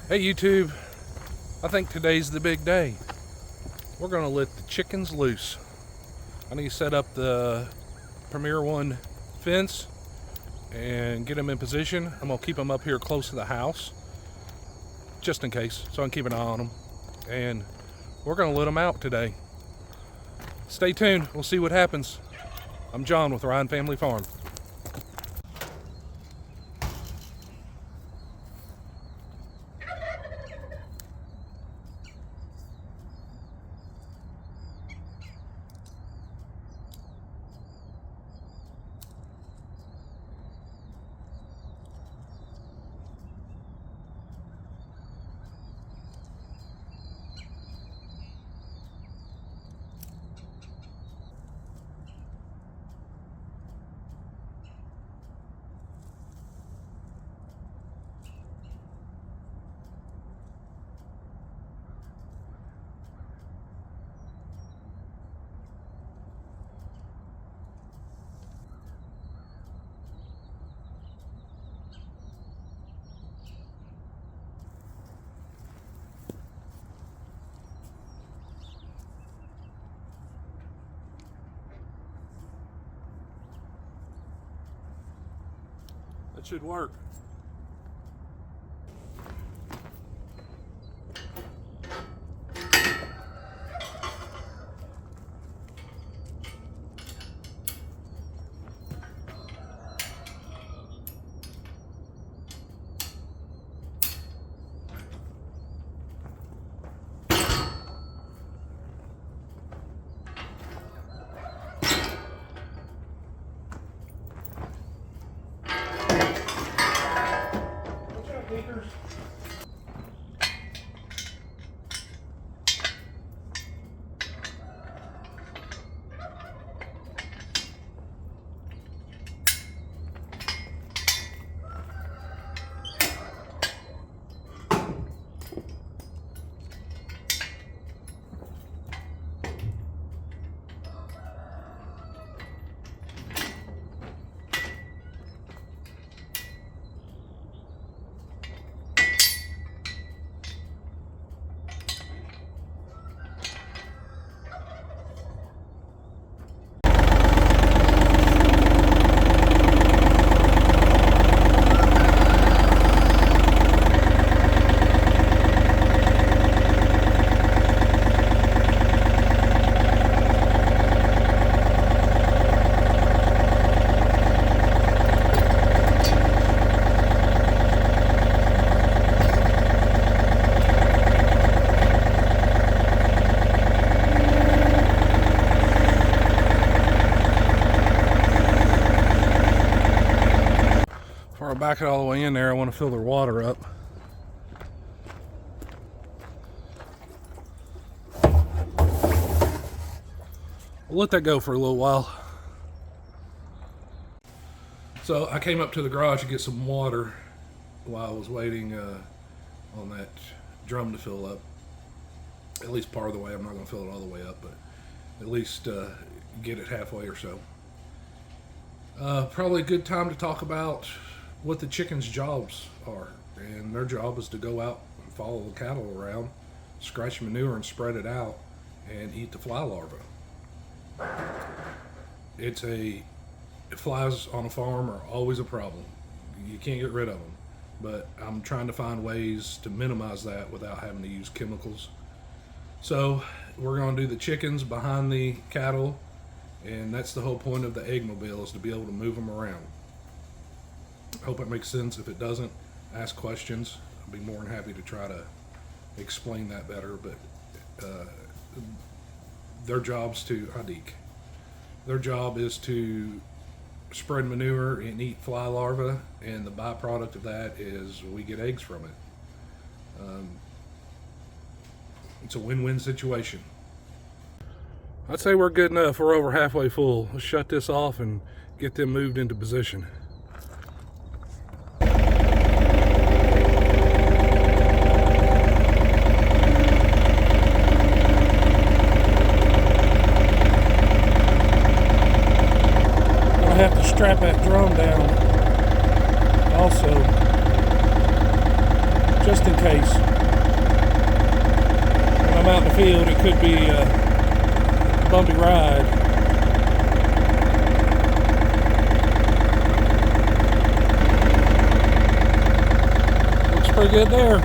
Hey YouTube, I think today's the big day. We're gonna let the chickens loose. I need to set up the Premier One fence and get them in position. I'm gonna keep them up here close to the house, just in case, so I can keep an eye on them. And we're gonna let them out today. Stay tuned, we'll see what happens. I'm John with Ryan Family Farm. That should work. Before I back it all the way in there, I want to fill their water up. We'll let that go for a little while. So I came up to the garage to get some water while I was waiting on that drum to fill up. At least part of the way. I'm not going to fill it all the way up, but at least get it halfway or so. Probably a good time to talk about what the chickens' jobs are. And their job is to go out and follow the cattle around, scratch manure and spread it out, and eat the fly larvae. Flies on a farm are always a problem. You can't get rid of them. But I'm trying to find ways to minimize that without having to use chemicals. So we're going to do the chickens behind the cattle, and that's the whole point of the Eggmobile, is to be able to move them around. I hope it makes sense. If it doesn't, ask questions. I'll be more than happy to try to explain that better. But their job is to spread manure and eat fly larvae, and the byproduct of that is we get eggs from it. It's a win-win situation. I'd say we're good enough. We're over halfway full. Let's shut this off and get them moved into position. Have to strap that drum down also. just in case. When I'm out in the field, it could be a bumpy ride. Looks pretty good there.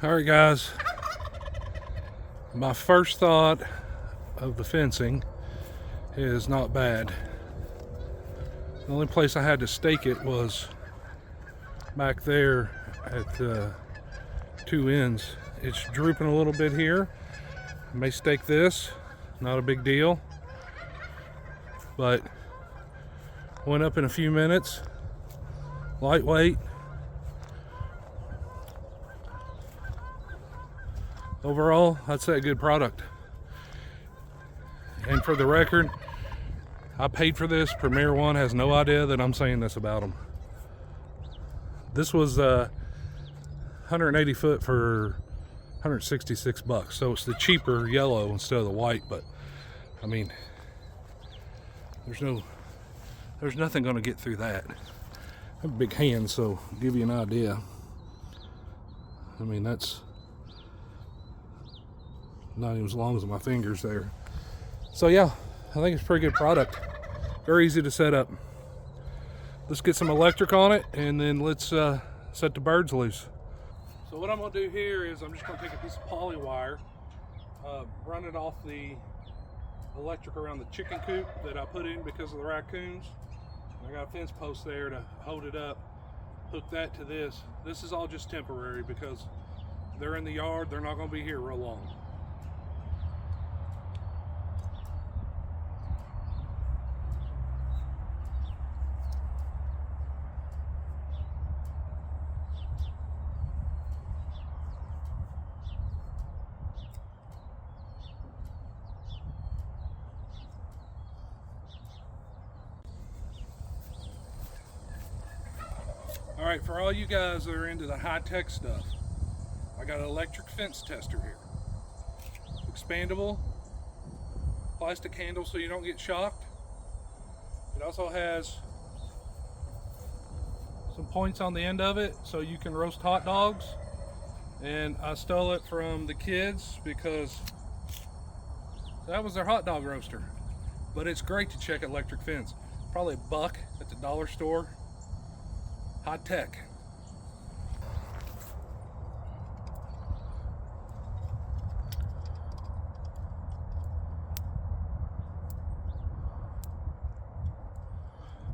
Alright guys, my first thought of the fencing is not bad. The only place I had to stake it was back there at the two ends. It's drooping a little bit here. I may stake this, not a big deal, but went up in a few minutes. Lightweight. Overall, I'd say a good product. And for the record, I paid for this. Premier One has no idea that I'm saying this about them. This was 180 foot for 166 bucks. So it's the cheaper yellow instead of the white, but I mean, there's nothing gonna get through that. I have big hands, so I'll give you an idea. I mean, that's not even as long as my fingers there. So yeah, I think it's a pretty good product. Very easy to set up. Let's get some electric on it and then let's set the birds loose. So what I'm gonna do here is I'm just gonna take a piece of poly wire, run it off the electric around the chicken coop that I put in because of the raccoons. I got a fence post there to hold it up, hook that to this. This is all just temporary because they're in the yard, they're not gonna be here real long. All right, for all you guys that are into the high-tech stuff, I got an electric fence tester here. Expandable, plastic handle so you don't get shocked. It also has some points on the end of it so you can roast hot dogs. And I stole it from the kids because that was their hot dog roaster. But it's great to check electric fence. Probably $1 at the dollar store. High tech.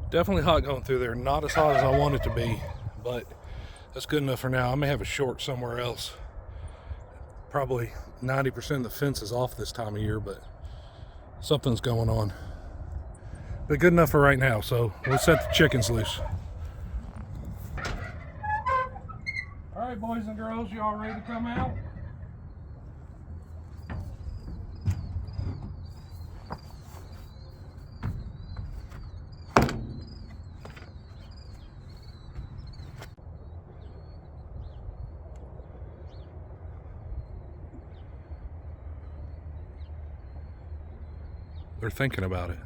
Definitely hot going through there. Not as hot as I want it to be, but that's good enough for now. I may have a short somewhere else. Probably 90% of the fence is off this time of year, but something's going on. but good enough for right now. So we'll set the chickens loose. All right, boys and girls, y'all ready to come out? They're thinking about it.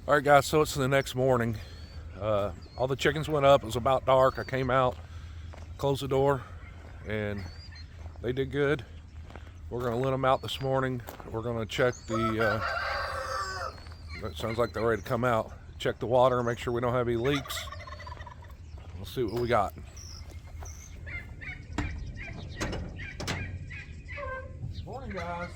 All right, guys, so it's the next morning. All the chickens went up. It was about dark. I came out, closed the door, and they did good. We're gonna let them out this morning. We're gonna check the, it sounds like they're ready to come out. Check the water, make sure we don't have any leaks. We'll see what we got. Morning, guys.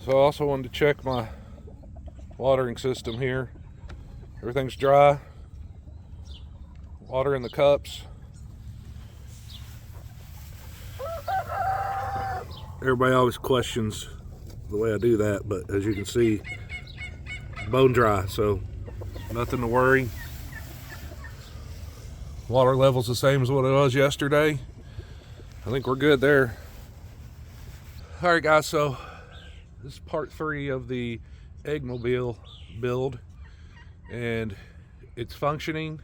So I also wanted to check my watering system here. Everything's dry. Water in the cups. Everybody always questions the way I do that, but as you can see, bone dry, so nothing to worry. Water level's the same as what it was yesterday. I think we're good there. All right, guys, so this is part 3 of the Eggmobile build, and it's functioning.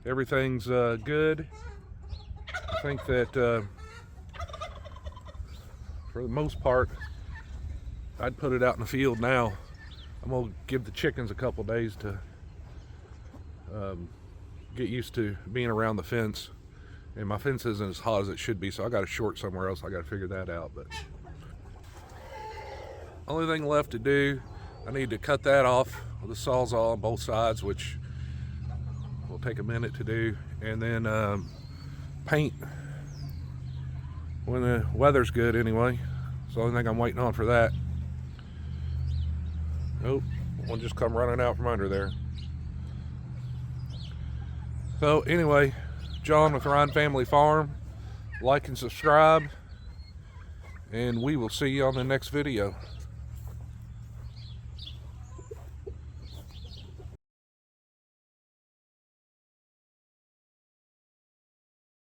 Everything's good. I think that for the most part, I'd put it out in the field now. I'm gonna give the chickens a couple days to get used to being around the fence, and my fence isn't as hot as it should be, so I got to short somewhere else. I got to figure that out. But only thing left to do, I need to cut that off with a Sawzall on both sides, which will take a minute to do, and then paint when the weather's good anyway. It's the only thing I'm waiting on for that. Nope, one just come running out from under there. So anyway, John with Ryan Family Farm. Like and subscribe, and we will see you on the next video.